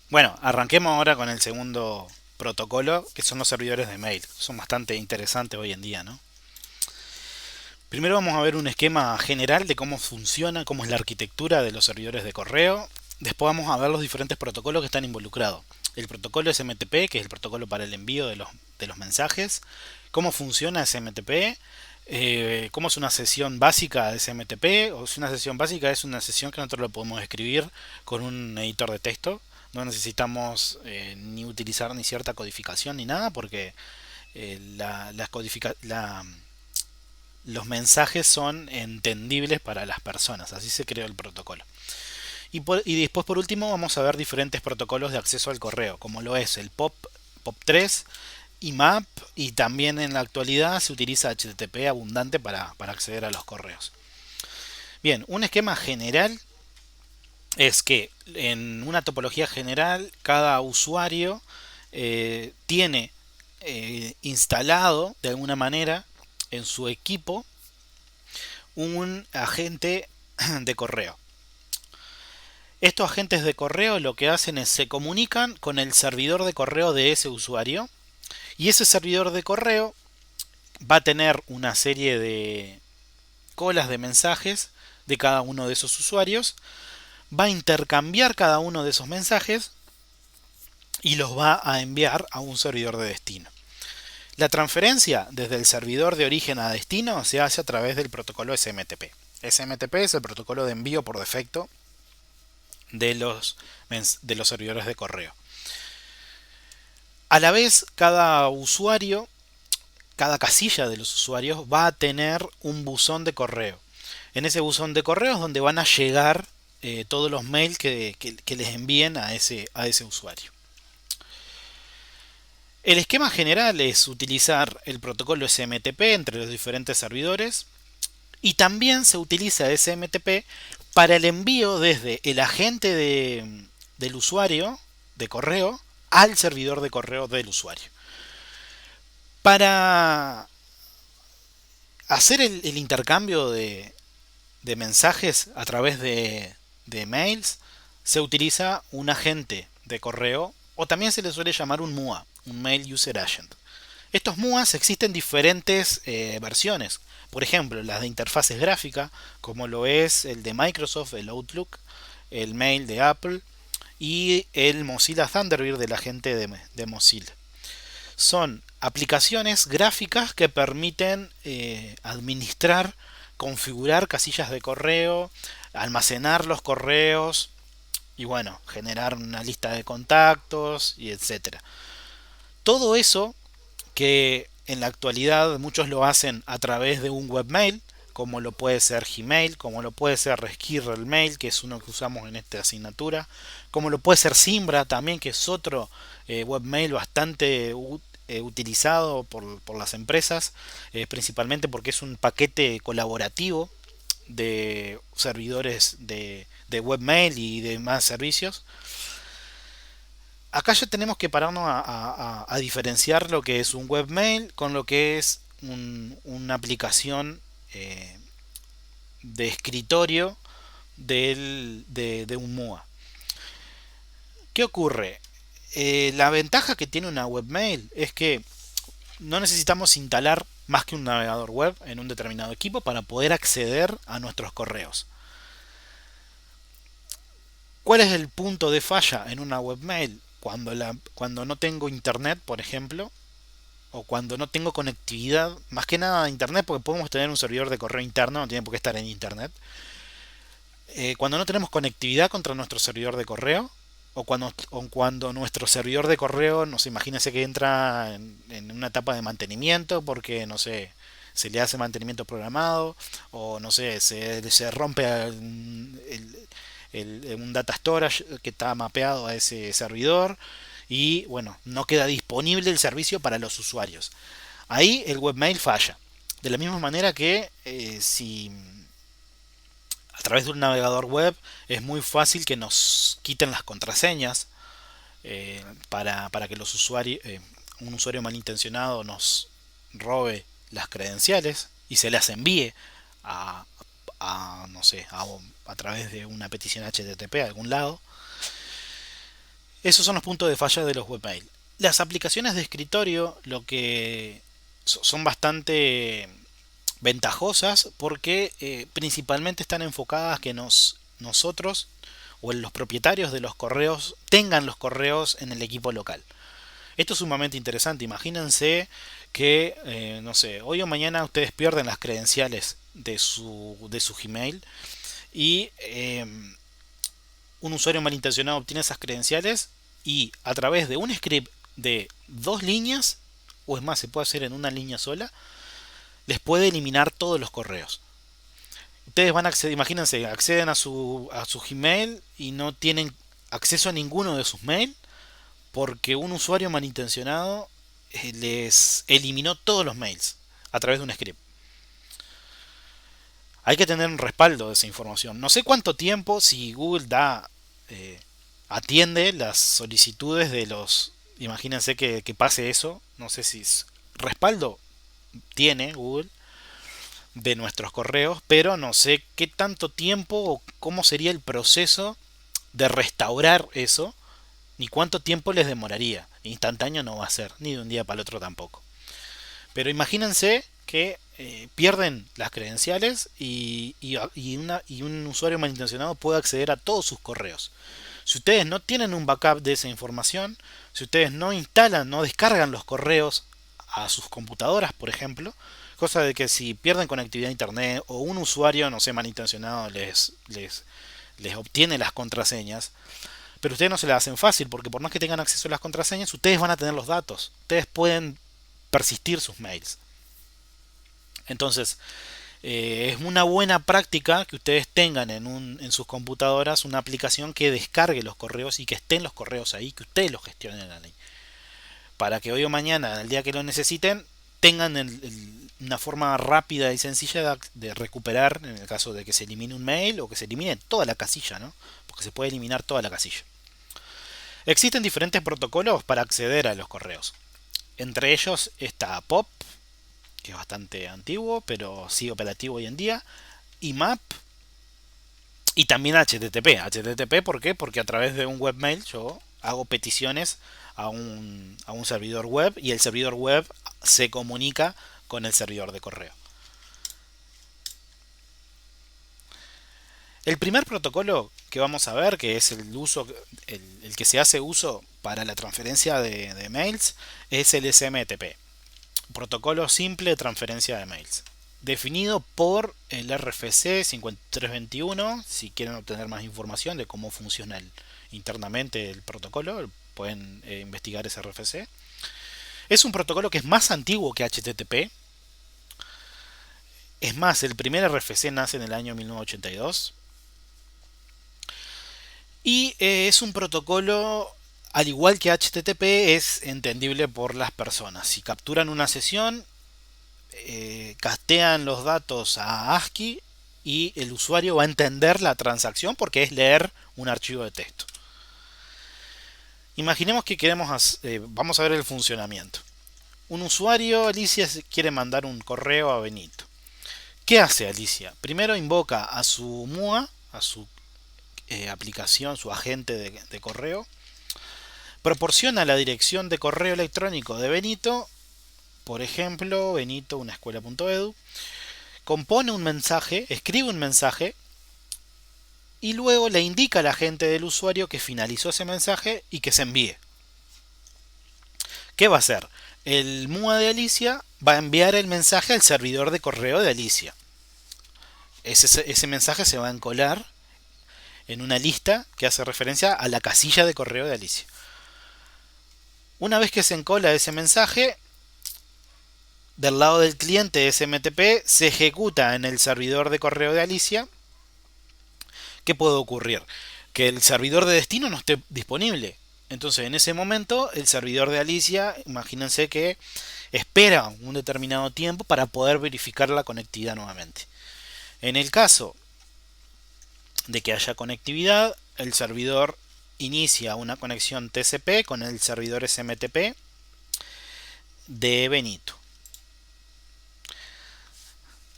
Bueno, arranquemos ahora con el segundo protocolo, que son los servidores de mail. Son bastante interesantes hoy en día, ¿no? Primero vamos a ver un esquema general de cómo funciona, cómo es la arquitectura de los servidores de correo. Después vamos a ver los diferentes protocolos que están involucrados. El protocolo SMTP, que es el protocolo para el envío de los mensajes. Cómo funciona SMTP. Cómo es una sesión básica de SMTP. O si una sesión básica es una sesión que nosotros lo podemos escribir con un editor de texto. No necesitamos ni utilizar ni cierta codificación ni nada porque los mensajes son entendibles para las personas. Así se creó el protocolo. Y después por último vamos a ver diferentes protocolos de acceso al correo, como lo es el POP3, IMAP y también en la actualidad se utiliza HTTP abundante para acceder a los correos. Bien, un esquema general es que en una topología general cada usuario tiene instalado de alguna manera en su equipo un agente de correo. Estos agentes de correo lo que hacen es se comunican con el servidor de correo de ese usuario y ese servidor de correo va a tener una serie de colas de mensajes de cada uno de esos usuarios, va a intercambiar cada uno de esos mensajes y los va a enviar a un servidor de destino. La transferencia desde el servidor de origen a destino se hace a través del protocolo SMTP. SMTP es el protocolo de envío por defecto de los servidores de correo. A la vez, cada usuario, cada casilla de los usuarios va a tener un buzón de correo. En ese buzón de correo es donde van a llegar todos los mails que les envíen a ese usuario. El esquema general es utilizar el protocolo SMTP entre los diferentes servidores y también se utiliza SMTP para el envío desde el agente del usuario de correo al servidor de correo del usuario. Para hacer el intercambio de mensajes a través de mails se utiliza un agente de correo o también se le suele llamar un MUA, un Mail User Agent. Estos MUAs existen diferentes versiones. Por ejemplo, las de interfaces gráficas, como lo es el de Microsoft, el Outlook, el Mail de Apple y el Mozilla Thunderbird de la gente de Mozilla. Son aplicaciones gráficas que permiten administrar, configurar casillas de correo, almacenar los correos y bueno, generar una lista de contactos y etcétera. Todo eso que en la actualidad muchos lo hacen a través de un webmail, como lo puede ser Gmail, como lo puede ser Resquirrel Mail, que es uno que usamos en esta asignatura, como lo puede ser Simbra también, que es otro webmail bastante utilizado por las empresas, principalmente porque es un paquete colaborativo de servidores de webmail y demás servicios. Acá ya tenemos que pararnos a diferenciar lo que es un webmail con lo que es una aplicación de escritorio de un MUA. ¿Qué ocurre? La ventaja que tiene una webmail es que no necesitamos instalar más que un navegador web en un determinado equipo para poder acceder a nuestros correos. ¿Cuál es el punto de falla en una webmail? Cuando no tengo internet, por ejemplo, o cuando no tengo conectividad, más que nada a internet, porque podemos tener un servidor de correo interno, no tiene por qué estar en internet. Cuando no tenemos conectividad contra nuestro servidor de correo, o cuando nuestro servidor de correo, no sé, imagínense que entra en una etapa de mantenimiento, porque, no sé, se le hace mantenimiento programado, o no sé, se rompe un data storage que está mapeado a ese servidor, y bueno, no queda disponible el servicio para los usuarios. Ahí el webmail falla. De la misma manera que si a través de un navegador web es muy fácil que nos quiten las contraseñas para que un usuario malintencionado nos robe las credenciales y se las envíe a, no sé, a través de una petición HTTP a algún lado. Esos son los puntos de falla de los webmail. Las aplicaciones de escritorio lo que son bastante ventajosas porque principalmente están enfocadas que nosotros o los propietarios de los correos tengan los correos en el equipo local. Esto es sumamente interesante. Imagínense que, no sé, hoy o mañana ustedes pierden las credenciales de su Gmail y un usuario malintencionado obtiene esas credenciales y a través de un script de 2 líneas, o es más, se puede hacer en una línea sola, les puede eliminar todos los correos. Ustedes van a acceder, imagínense, acceden a su Gmail y no tienen acceso a ninguno de sus mails porque un usuario malintencionado les eliminó todos los mails a través de un script. Hay que tener un respaldo de esa información. No sé cuánto tiempo, si Google eh, atiende las solicitudes de los... Imagínense que pase eso. No sé si respaldo tiene Google de nuestros correos, pero no sé qué tanto tiempo o cómo sería el proceso de restaurar eso, ni cuánto tiempo les demoraría. Instantáneo no va a ser, ni de un día para el otro tampoco. Pero imagínense que pierden las credenciales y un usuario malintencionado puede acceder a todos sus correos. Si ustedes no tienen un backup de esa información, si ustedes no instalan, no descargan los correos a sus computadoras, por ejemplo, cosa de que si pierden conectividad a internet o un usuario, no sé, malintencionado les obtiene las contraseñas, pero ustedes no se las hacen fácil porque por más que tengan acceso a las contraseñas, ustedes van a tener los datos. Ustedes pueden persistir sus mails. Entonces, es una buena práctica que ustedes tengan en sus computadoras una aplicación que descargue los correos y que estén los correos ahí, que ustedes los gestionen ahí. Para que hoy o mañana, el día que lo necesiten, tengan una forma rápida y sencilla de recuperar en el caso de que se elimine un mail o que se elimine toda la casilla, ¿no? Porque se puede eliminar toda la casilla. Existen diferentes protocolos para acceder a los correos. Entre ellos está POP, que es bastante antiguo, pero sigue operativo hoy en día, IMAP y también HTTP. HTTP, ¿por qué? Porque a través de un webmail yo hago peticiones a un servidor web y el servidor web se comunica con el servidor de correo. El primer protocolo que vamos a ver, que es el que se hace uso para la transferencia de mails, es el SMTP. Protocolo simple de transferencia de mails. Definido por el RFC 5321. Si quieren obtener más información de cómo funciona internamente el protocolo, pueden investigar ese RFC. Es un protocolo que es más antiguo que HTTP. Es más, el primer RFC nace en el año 1982. Y es un protocolo, al igual que HTTP, es entendible por las personas. Si capturan una sesión, castean los datos a ASCII y el usuario va a entender la transacción porque es leer un archivo de texto. Imaginemos que vamos a ver el funcionamiento. Un usuario, Alicia, quiere mandar un correo a Benito. ¿Qué hace Alicia? Primero invoca a su MUA, a su aplicación, su agente de correo, proporciona la dirección de correo electrónico de Benito, por ejemplo, benito.unaescuela.edu, compone un mensaje, escribe un mensaje y luego le indica al agente del usuario que finalizó ese mensaje y que se envíe. ¿Qué va a hacer? El MUA de Alicia va a enviar el mensaje al servidor de correo de Alicia. Ese mensaje se va a encolar en una lista que hace referencia a la casilla de correo de Alicia. Una vez que se encola ese mensaje, del lado del cliente SMTP se ejecuta en el servidor de correo de Alicia. ¿Qué puede ocurrir? Que el servidor de destino no esté disponible. Entonces, en ese momento, el servidor de Alicia, imagínense que espera un determinado tiempo para poder verificar la conectividad nuevamente. En el caso de que haya conectividad, el servidor inicia una conexión TCP con el servidor SMTP de Benito.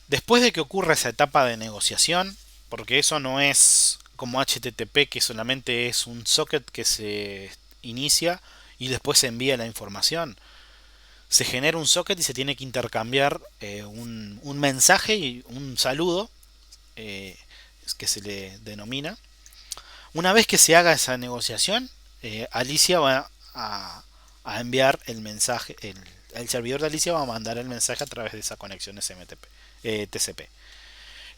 Después de que ocurra esa etapa de negociación, porque eso no es como HTTP, que solamente es un socket que se inicia y después se envía la información. Se genera un socket y se tiene que intercambiar un mensaje y un saludo, que se le denomina. Una vez que se haga esa negociación, Alicia va a enviar el mensaje, el servidor de Alicia va a mandar el mensaje a través de esa conexión SMTP, TCP.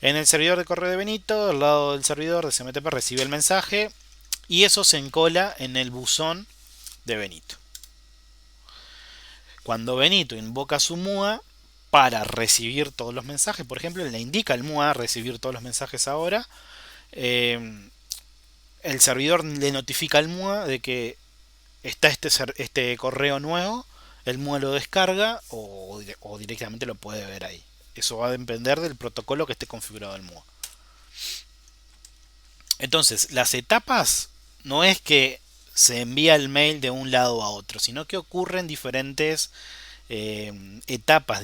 En el servidor de correo de Benito, al lado del servidor de SMTP recibe el mensaje y eso se encola en el buzón de Benito. Cuando Benito invoca su MUA para recibir todos los mensajes, por ejemplo, le indica al MUA recibir todos los mensajes ahora, eh, el servidor le notifica al MUA de que está este correo nuevo, el MUA lo descarga o directamente lo puede ver ahí. Eso va a depender del protocolo que esté configurado el MUA. Entonces, las etapas no es que se envía el mail de un lado a otro, sino que ocurren diferentes etapas,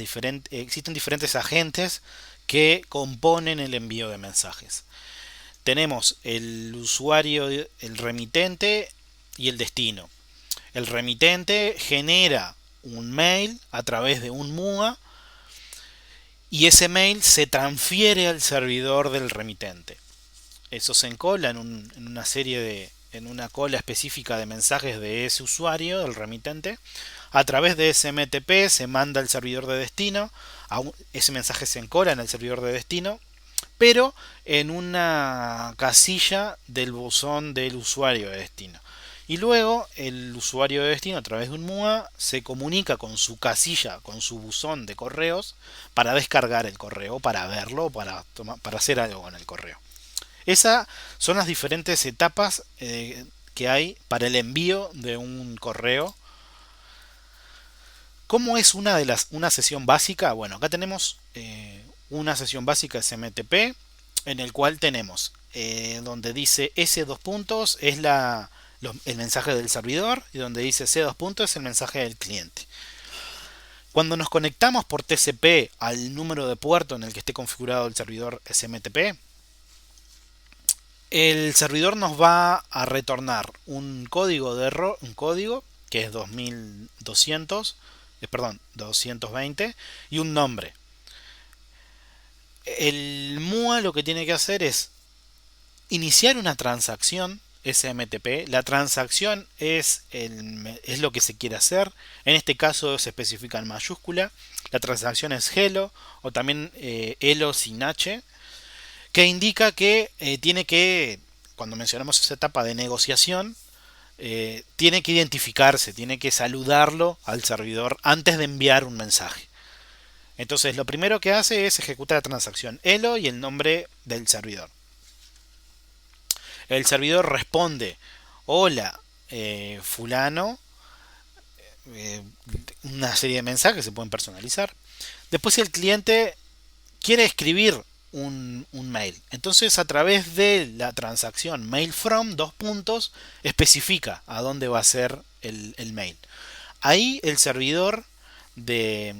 existen diferentes agentes que componen el envío de mensajes. Tenemos el usuario, el remitente y el destino. El remitente genera un mail a través de un MUA y ese mail se transfiere al servidor del remitente. Eso se encola en una serie en una cola específica de mensajes de ese usuario, del remitente. A través de SMTP se manda al servidor de destino. Ese mensaje se encola en el servidor de destino, pero en una casilla del buzón del usuario de destino. Y luego el usuario de destino a través de un MUA se comunica con su casilla, con su buzón de correos para descargar el correo, para verlo, para hacer algo con el correo. Esas son las diferentes etapas que hay para el envío de un correo. ¿Cómo es una sesión básica? Bueno, acá tenemos una sesión básica SMTP en el cual tenemos donde dice S dos puntos es el mensaje del servidor y donde dice C dos puntos es el mensaje del cliente. Cuando nos conectamos por TCP al número de puerto en el que esté configurado el servidor SMTP, el servidor nos va a retornar un código de error, un código que es 220 y un nombre. El MUA lo que tiene que hacer es iniciar una transacción SMTP. La transacción es lo que se quiere hacer. En este caso se especifica en mayúscula. La transacción es hello o también hello sin h, que indica que tiene que, cuando mencionamos esa etapa de negociación, tiene que identificarse, tiene que saludarlo al servidor antes de enviar un mensaje. Entonces lo primero que hace es ejecutar la transacción hello y el nombre del servidor. El servidor responde hola fulano, una serie de mensajes que se pueden personalizar. Después el cliente quiere escribir un mail. Entonces a través de la transacción mail from dos puntos especifica a dónde va a ser el mail. Ahí el servidor que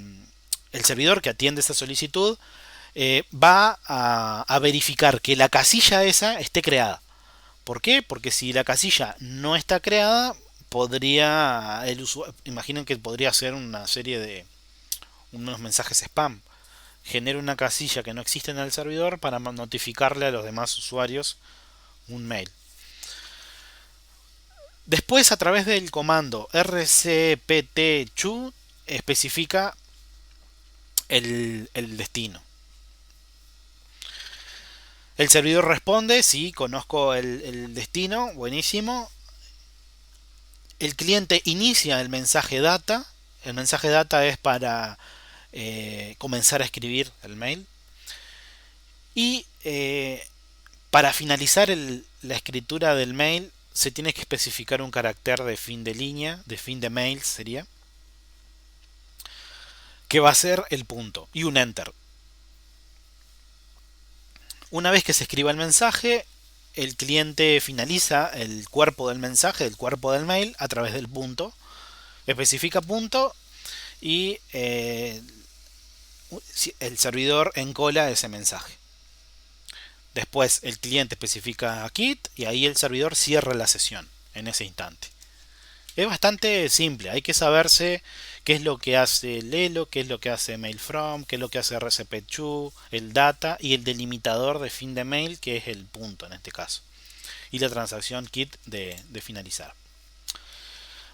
atiende esta solicitud va a verificar que la casilla esa esté creada. ¿Por qué? Porque si la casilla no está creada, imaginen que podría ser una serie de unos mensajes spam. Genera una casilla que no existe en el servidor para notificarle a los demás usuarios un mail. Después, a través del comando rcpt-chu, especifica el destino. El servidor responde, sí, conozco el destino, buenísimo. El cliente inicia el mensaje data. El mensaje data es para comenzar a escribir el mail. Y para finalizar la escritura del mail se tiene que especificar un carácter de fin de línea, de fin de mail sería, que va a ser el punto y un enter. Una vez que se escriba el mensaje, el cliente finaliza el cuerpo del mensaje, el cuerpo del mail, a través del punto. Especifica punto y el servidor encola ese mensaje. Después el cliente especifica quit y ahí el servidor cierra la sesión en ese instante. Es bastante simple, hay que saberse qué es lo que hace Lelo, qué es lo que hace mail from, qué es lo que hace RCP2, el data y el delimitador de fin de mail, que es el punto en este caso, y la transacción kit de finalizar.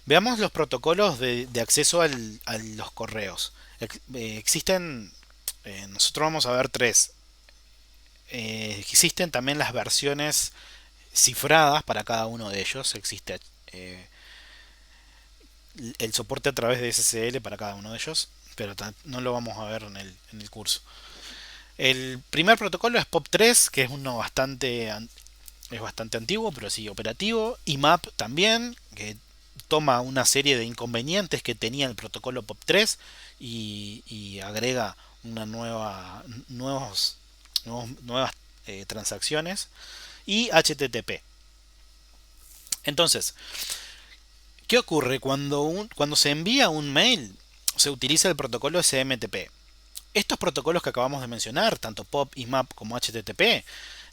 Veamos los protocolos de acceso a los correos. Existen, nosotros vamos a ver tres. Existen también las versiones cifradas para cada uno de ellos. Existe el soporte a través de SSL para cada uno de ellos, pero no lo vamos a ver en el curso. El primer protocolo es POP3, que es uno es bastante antiguo, pero sí operativo. IMAP también, que toma una serie de inconvenientes que tenía el protocolo POP3 y agrega una nuevas transacciones. Y HTTP. Entonces, ¿qué ocurre? Cuando se envía un mail, se utiliza el protocolo SMTP. Estos protocolos que acabamos de mencionar, tanto POP, IMAP como HTTP,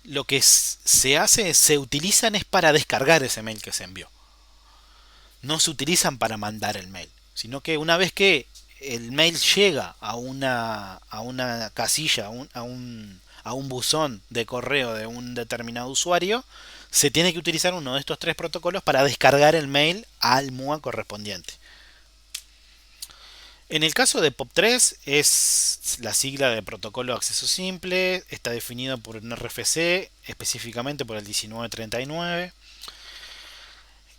lo que se hace, se utilizan es para descargar ese mail que se envió. No se utilizan para mandar el mail, sino que una vez que el mail llega a una casilla, a un buzón de correo de un determinado usuario, se tiene que utilizar uno de estos tres protocolos para descargar el mail al MUA correspondiente. En el caso de POP3 es la sigla de protocolo de acceso simple, está definido por un RFC, específicamente por el 1939.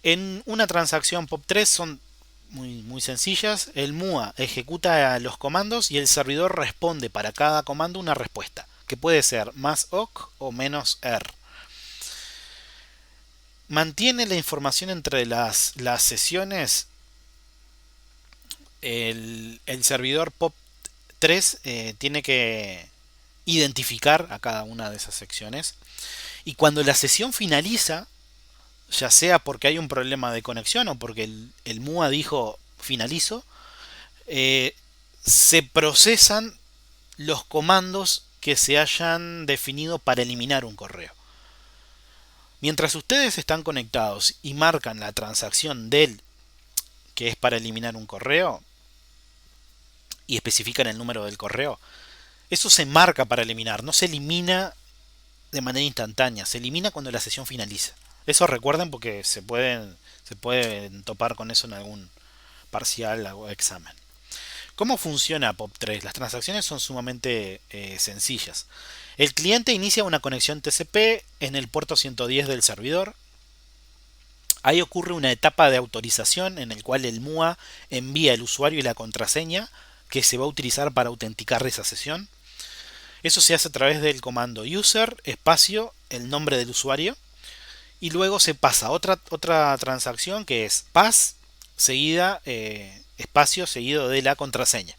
En una transacción POP3 son muy sencillas. El MUA ejecuta los comandos y el servidor responde para cada comando una respuesta, que puede ser más OC o menos R. Mantiene la información entre las sesiones. El servidor POP3 tiene que identificar a cada una de esas secciones. Y cuando la sesión finaliza, ya sea porque hay un problema de conexión o porque el MUA dijo finalizo, se procesan los comandos que se hayan definido para eliminar un correo. Mientras ustedes están conectados y marcan la transacción del que es para eliminar un correo y especifican el número del correo, eso se marca para eliminar, no se elimina de manera instantánea, se elimina cuando la sesión finaliza. Eso recuerden porque se pueden topar con eso en algún parcial o examen. ¿Cómo funciona POP3? Las transacciones son sumamente sencillas. El cliente inicia una conexión TCP en el puerto 110 del servidor. Ahí ocurre una etapa de autorización en el cual el MUA envía el usuario y la contraseña que se va a utilizar para autenticar esa sesión. Eso se hace a través del comando user espacio el nombre del usuario y luego se pasa a otra transacción que es pass seguida espacio seguido de la contraseña.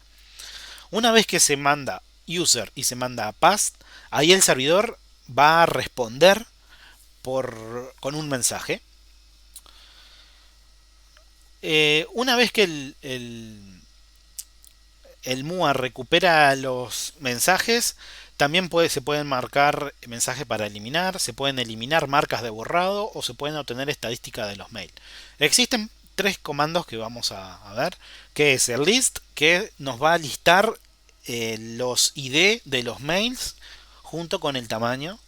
Una vez que se manda user y se manda pass, ahí el servidor va a responder con un mensaje. Una vez que el MUA recupera los mensajes, también se pueden marcar mensajes para eliminar, se pueden eliminar marcas de borrado o se pueden obtener estadísticas de los mails. Existen tres comandos que vamos a ver, que es el list, que nos va a listar los ID de los mails junto con el tamaño.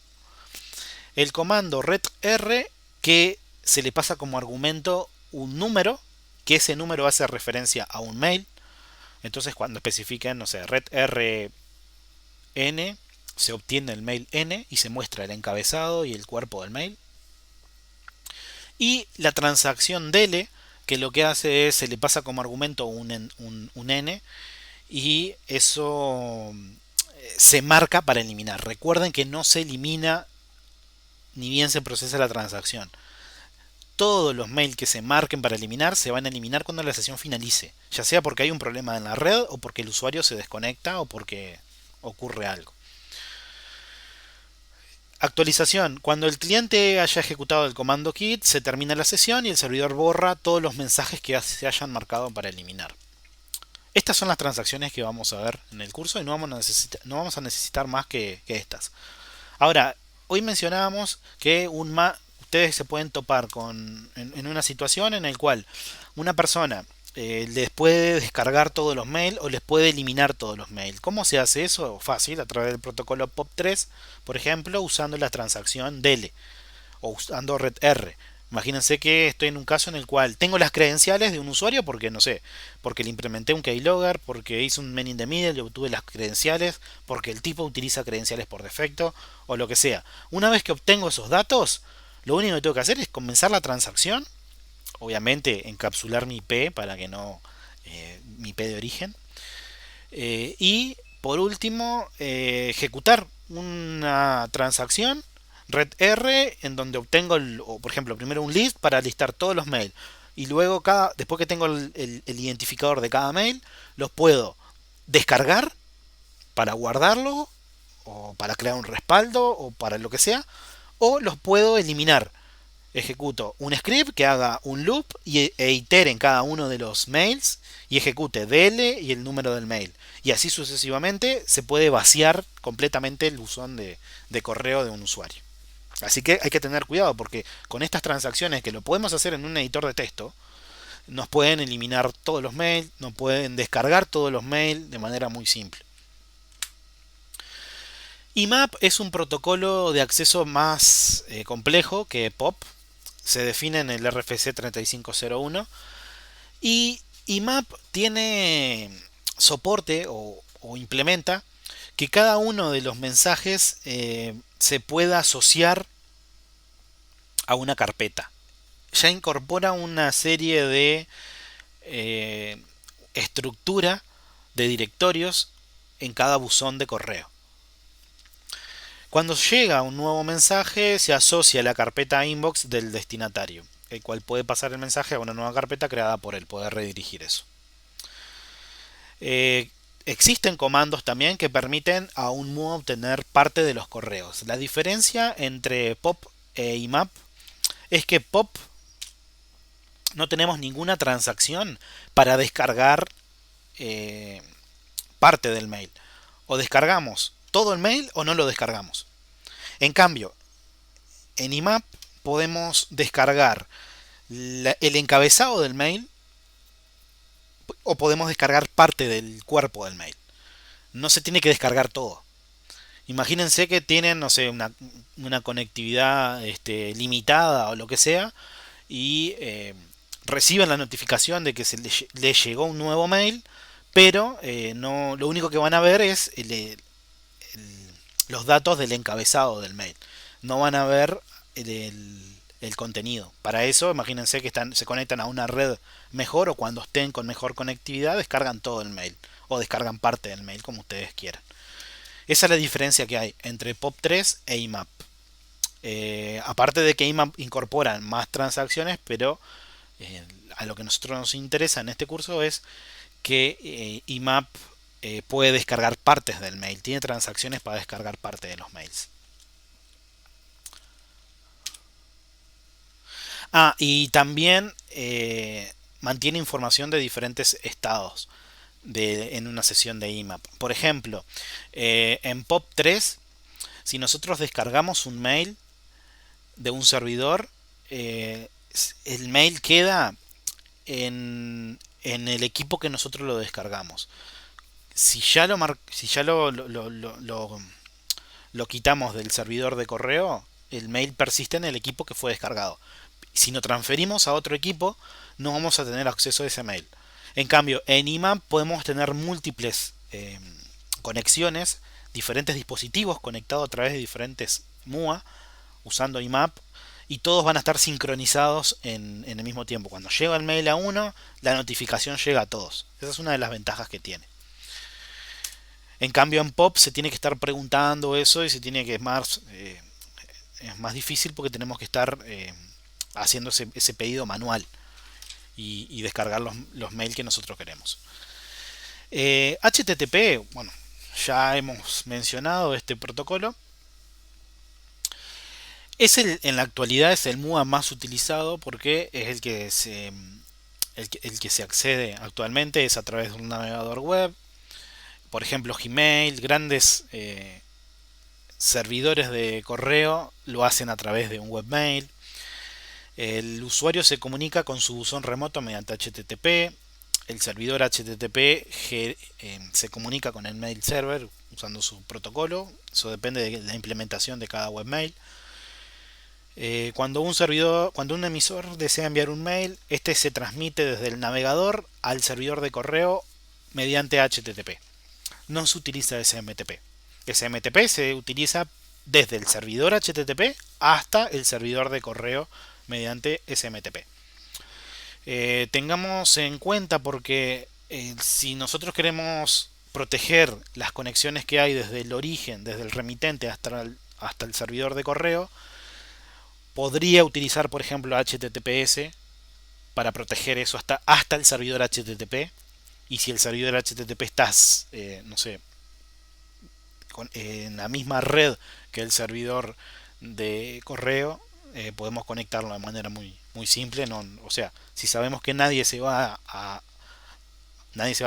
El comando readr, que se le pasa como argumento un número, que ese número hace referencia a un mail. Entonces cuando especifiquen, no sé, readr n, se obtiene el mail n y se muestra el encabezado y el cuerpo del mail. Y la transacción dele, que lo que hace es, se le pasa como argumento un n y eso se marca para eliminar. Recuerden que no se elimina ni bien se procesa la transacción. Todos los mails que se marquen para eliminar se van a eliminar cuando la sesión finalice, ya sea porque hay un problema en la red o porque el usuario se desconecta o porque ocurre algo. Actualización. Cuando el cliente haya ejecutado el comando kit, se termina la sesión y el servidor borra todos los mensajes que se hayan marcado para eliminar. Estas son las transacciones que vamos a ver en el curso y no vamos a necesitar más que estas. Ahora, hoy mencionábamos que ustedes se pueden topar en una situación en la cual una persona les puede descargar todos los mails o les puede eliminar todos los mails. ¿Cómo se hace eso? Fácil, a través del protocolo POP3, por ejemplo, usando la transacción DELE o usando red R. Imagínense que estoy en un caso en el cual tengo las credenciales de un usuario porque no sé, porque le implementé un keylogger, porque hice un man in the middle y obtuve las credenciales, porque el tipo utiliza credenciales por defecto o lo que sea. Una vez que obtengo esos datos, lo único que tengo que hacer es comenzar la transacción, obviamente encapsular mi IP para que no mi IP de origen y por último ejecutar una transacción red R en donde obtengo o por ejemplo primero un list para listar todos los mails y luego después que tengo el identificador de cada mail los puedo descargar para guardarlo o para crear un respaldo o para lo que sea o los puedo eliminar. Ejecuto un script que haga un loop e itere en cada uno de los mails y ejecute DL y el número del mail. Y así sucesivamente se puede vaciar completamente el buzón de correo de un usuario. Así que hay que tener cuidado porque con estas transacciones que lo podemos hacer en un editor de texto, nos pueden eliminar todos los mails, nos pueden descargar todos los mails de manera muy simple. IMAP es un protocolo de acceso más complejo que POP. Se define en el RFC 3501 y IMAP tiene soporte o implementa que cada uno de los mensajes se pueda asociar a una carpeta. Ya incorpora una serie de estructura de directorios en cada buzón de correo. Cuando llega un nuevo mensaje, se asocia a la carpeta inbox del destinatario, el cual puede pasar el mensaje a una nueva carpeta creada por él, poder redirigir eso. Existen comandos también que permiten a un MUA obtener parte de los correos. La diferencia entre POP e IMAP es que POP no tenemos ninguna transacción para descargar parte del mail. O descargamos todo el mail o no lo descargamos. En cambio, en IMAP podemos descargar el encabezado del mail o podemos descargar parte del cuerpo del mail. No se tiene que descargar todo. Imagínense que tienen, no sé, una conectividad limitada o lo que sea y reciben la notificación de que le llegó un nuevo mail, pero no, lo único que van a ver es los datos del encabezado del mail. No van a ver el contenido. Para eso, imagínense que se conectan a una red mejor o cuando estén con mejor conectividad, descargan todo el mail o descargan parte del mail como ustedes quieran. Esa es la diferencia que hay entre POP3 e IMAP. Aparte de que IMAP incorpora más transacciones, pero a lo que a nosotros nos interesa en este curso es que IMAP puede descargar partes del mail, tiene transacciones para descargar parte de los mails. Y también mantiene información de diferentes estados en una sesión de IMAP. Por ejemplo, en POP3, si nosotros descargamos un mail de un servidor, el mail queda en el equipo que nosotros lo descargamos. Si ya lo quitamos del servidor de correo, el mail persiste en el equipo que fue descargado. Si lo transferimos a otro equipo, no vamos a tener acceso a ese mail. En cambio, en IMAP podemos tener múltiples conexiones, diferentes dispositivos conectados a través de diferentes MUA usando IMAP y todos van a estar sincronizados en el mismo tiempo. Cuando llega el mail a uno, la notificación llega a todos. Esa es una de las ventajas que tiene. En cambio en POP se tiene que estar preguntando eso y se tiene que es más difícil porque tenemos que estar haciendo ese pedido manual y descargar los mails que nosotros queremos. HTTP, bueno, ya hemos mencionado este protocolo. En la actualidad es el MUA más utilizado porque es el que se accede actualmente, es a través de un navegador web. Por ejemplo, Gmail, grandes servidores de correo lo hacen a través de un webmail. El usuario se comunica con su buzón remoto mediante HTTP. El servidor HTTP se comunica con el mail server usando su protocolo. Eso depende de la implementación de cada webmail. Cuando un emisor desea enviar un mail, este se transmite desde el navegador al servidor de correo mediante HTTP. No se utiliza SMTP. SMTP se utiliza desde el servidor HTTP hasta el servidor de correo mediante SMTP. Tengamos en cuenta porque si nosotros queremos proteger las conexiones que hay desde el origen, desde el remitente hasta el servidor de correo, podría utilizar por ejemplo HTTPS para proteger eso hasta el servidor HTTP. Y si el servidor HTTP está, no sé, en la misma red que el servidor de correo, podemos conectarlo de manera muy simple. No, o sea, si sabemos que nadie se va a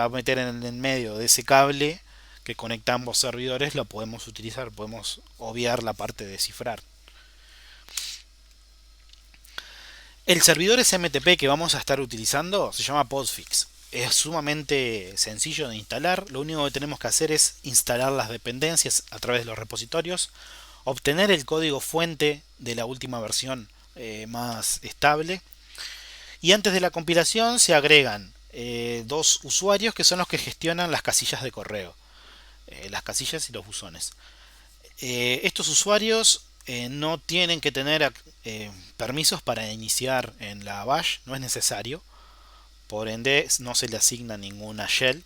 meter en el medio de ese cable que conecta ambos servidores, lo podemos utilizar, podemos obviar la parte de cifrar. El servidor SMTP que vamos a estar utilizando se llama Postfix. Es sumamente sencillo de instalar. Lo único que tenemos que hacer es instalar las dependencias a través de los repositorios, obtener el código fuente de la última versión más estable, y antes de la compilación se agregan dos usuarios que son los que gestionan las casillas de correo, las casillas y los buzones. Estos usuarios no tienen que tener permisos para iniciar en la bash, no es necesario, por ende no se le asigna ninguna shell.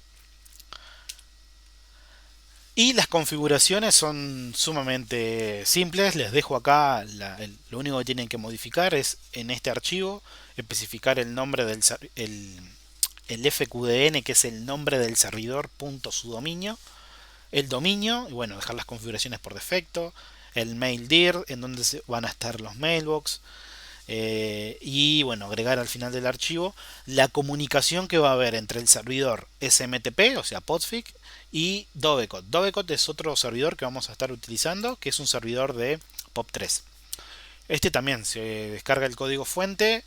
Y las configuraciones son sumamente simples. Les dejo acá, lo único que tienen que modificar es en este archivo especificar el nombre el FQDN, que es el nombre del servidor, punto su dominio, el dominio, y bueno, dejar las configuraciones por defecto, el mail dir, en donde van a estar los mailbox, y bueno, agregar al final del archivo la comunicación que va a haber entre el servidor SMTP, o sea Postfix, y Dovecot. Dovecot es otro servidor que vamos a estar utilizando, que es un servidor de POP3. Este también se descarga el código fuente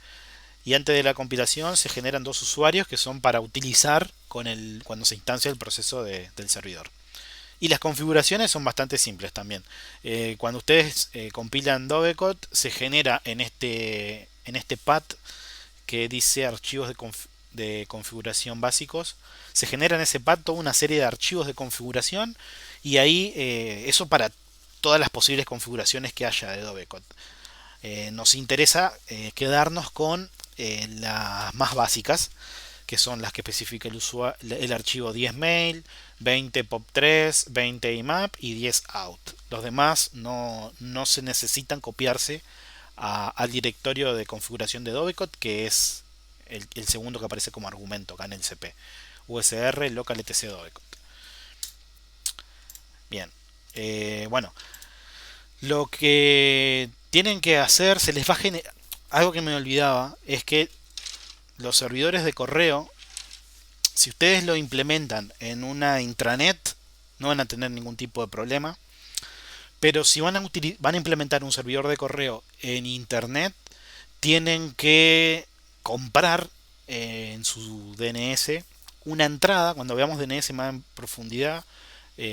y antes de la compilación se generan dos usuarios que son para utilizar cuando se instancia el proceso del servidor. Y las configuraciones son bastante simples también. Cuando ustedes compilan Dovecot, se genera en este path que dice archivos de configuración básicos. Se genera en ese path toda una serie de archivos de configuración, y ahí eso para todas las posibles configuraciones que haya de Dovecot. Nos interesa quedarnos con las más básicas, que son las que especifica el archivo 10 mail, 20 pop3, 20 IMAP y 10 out. Los demás no se necesitan copiarse al directorio de configuración de Dovecot, que es el segundo que aparece como argumento acá en el CP. USR local etc Dovecot. Bien, bueno, lo que tienen que hacer, se les va a generar, algo que me olvidaba, es que los servidores de correo, si ustedes lo implementan en una intranet, no van a tener ningún tipo de problema. Pero si van a implementar un servidor de correo en internet, tienen que comprar en su DNS una entrada. Cuando veamos DNS más en profundidad,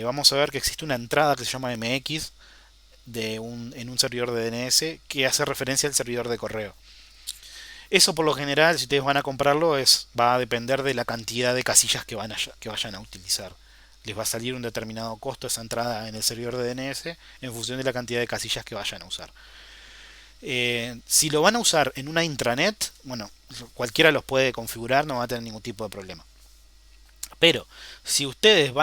vamos a ver que existe una entrada que se llama MX en un servidor de DNS que hace referencia al servidor de correo. Eso por lo general, si ustedes van a comprarlo, va a depender de la cantidad de casillas que vayan a utilizar. Les va a salir un determinado costo esa entrada en el servidor de DNS en función de la cantidad de casillas que vayan a usar. Si lo van a usar en una intranet, bueno, cualquiera los puede configurar, no va a tener ningún tipo de problema. Pero si ustedes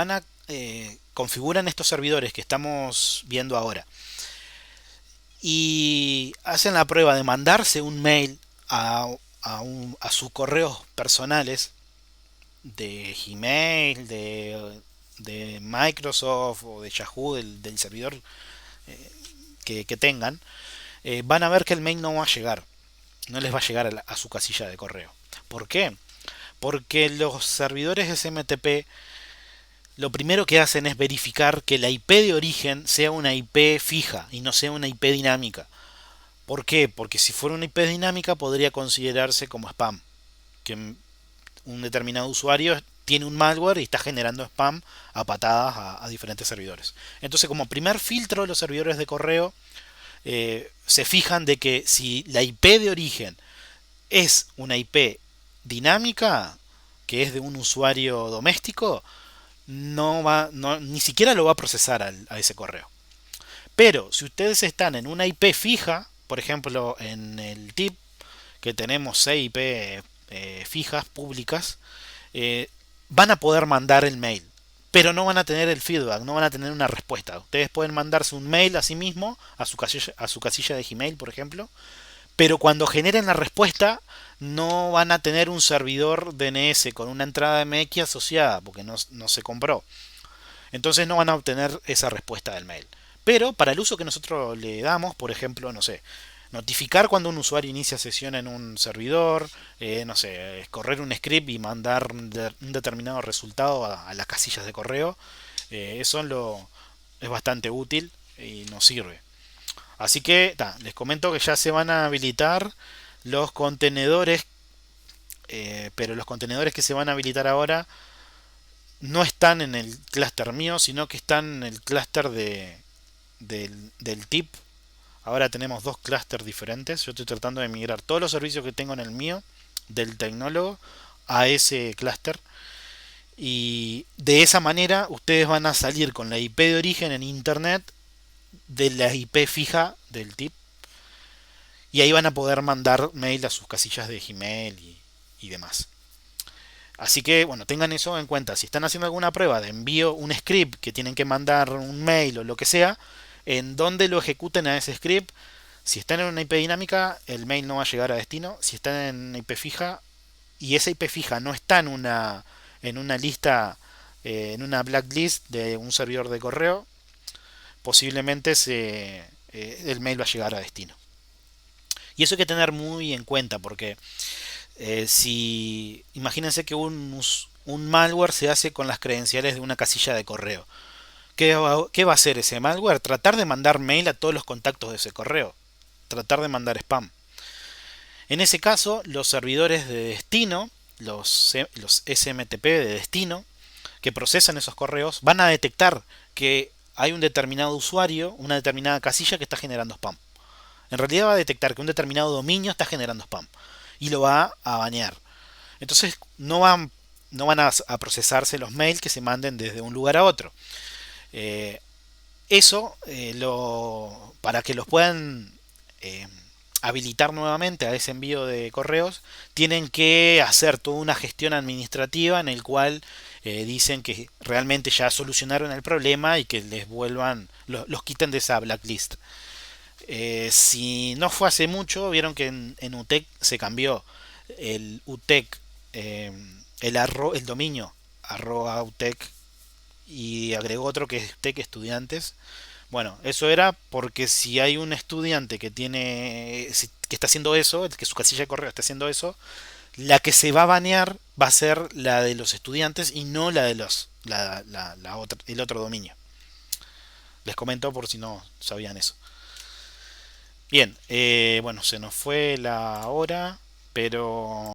configuran estos servidores que estamos viendo ahora y hacen la prueba de mandarse un mail a sus correos personales de Gmail, de Microsoft o de Yahoo, del servidor que tengan, van a ver que el mail no va a llegar, no les va a llegar a su casilla de correo. ¿Por qué? Porque los servidores SMTP lo primero que hacen es verificar que la IP de origen sea una IP fija y no sea una IP dinámica. ¿Por qué? Porque si fuera una IP dinámica podría considerarse como spam, que un determinado usuario tiene un malware y está generando spam a patadas a diferentes servidores. Entonces, como primer filtro, los servidores de correo se fijan de que si la IP de origen es una IP dinámica, que es de un usuario doméstico, ni siquiera lo va a procesar a ese correo. Pero si ustedes están en una IP fija, por ejemplo en el tip que tenemos 6 IP fijas públicas, eh, van a poder mandar el mail, pero no van a tener el feedback, no van a tener una respuesta. Ustedes pueden mandarse un mail a sí mismo, a su casilla de Gmail, por ejemplo, pero cuando generen la respuesta no van a tener un servidor DNS con una entrada MX asociada, porque no se compró. Entonces no van a obtener esa respuesta del mail. Pero para el uso que nosotros le damos, por ejemplo, no sé, notificar cuando un usuario inicia sesión en un servidor, no sé, correr un script y mandar un determinado resultado a las casillas de correo, eso es bastante útil y nos sirve. Así que les comento que ya se van a habilitar los contenedores, pero los contenedores que se van a habilitar ahora no están en el clúster mío, sino que están en el clúster del tip. Ahora tenemos dos clústeres diferentes. Yo estoy tratando de migrar todos los servicios que tengo en el mío, del tecnólogo, a ese clúster. Y de esa manera ustedes van a salir con la IP de origen en internet de la IP fija del tip. Y ahí van a poder mandar mail a sus casillas de Gmail y demás. Así que, bueno, tengan eso en cuenta. Si están haciendo alguna prueba de envío, un script que tienen que mandar un mail o lo que sea, en donde lo ejecuten a ese script. Si están en una IP dinámica, el mail no va a llegar a destino. Si están en una IP fija y esa IP fija no está en una lista, en una blacklist de un servidor de correo, posiblemente el mail va a llegar a destino. Y eso hay que tener muy en cuenta porque si imagínense que un malware se hace con las credenciales de una casilla de correo. ¿Qué va a hacer ese malware? Tratar de mandar mail a todos los contactos de ese correo. Tratar de mandar spam. En ese caso, los servidores de destino, los SMTP de destino, que procesan esos correos, van a detectar que hay un determinado usuario, una determinada casilla que está generando spam. En realidad va a detectar que un determinado dominio está generando spam y lo va a banear. Entonces no van a procesarse los mails que se manden desde un lugar a otro. Eh, Eso, para que los puedan eh, habilitar nuevamente a ese envío de correos, tienen que hacer toda una gestión administrativa en el cual dicen que realmente ya solucionaron el problema y que les vuelvan, los quiten de esa blacklist. Si no fue hace mucho, vieron que en UTEC se cambió el UTEC, el dominio arroba UTEC y agregó otro que es UTEC estudiantes. Bueno, eso era porque si hay un estudiante que está haciendo eso, que su casilla de correo está haciendo eso, la que se va a banear va a ser la de los estudiantes y no la de el otro dominio. Les comento por si no sabían eso. Bien, bueno, se nos fue la hora, pero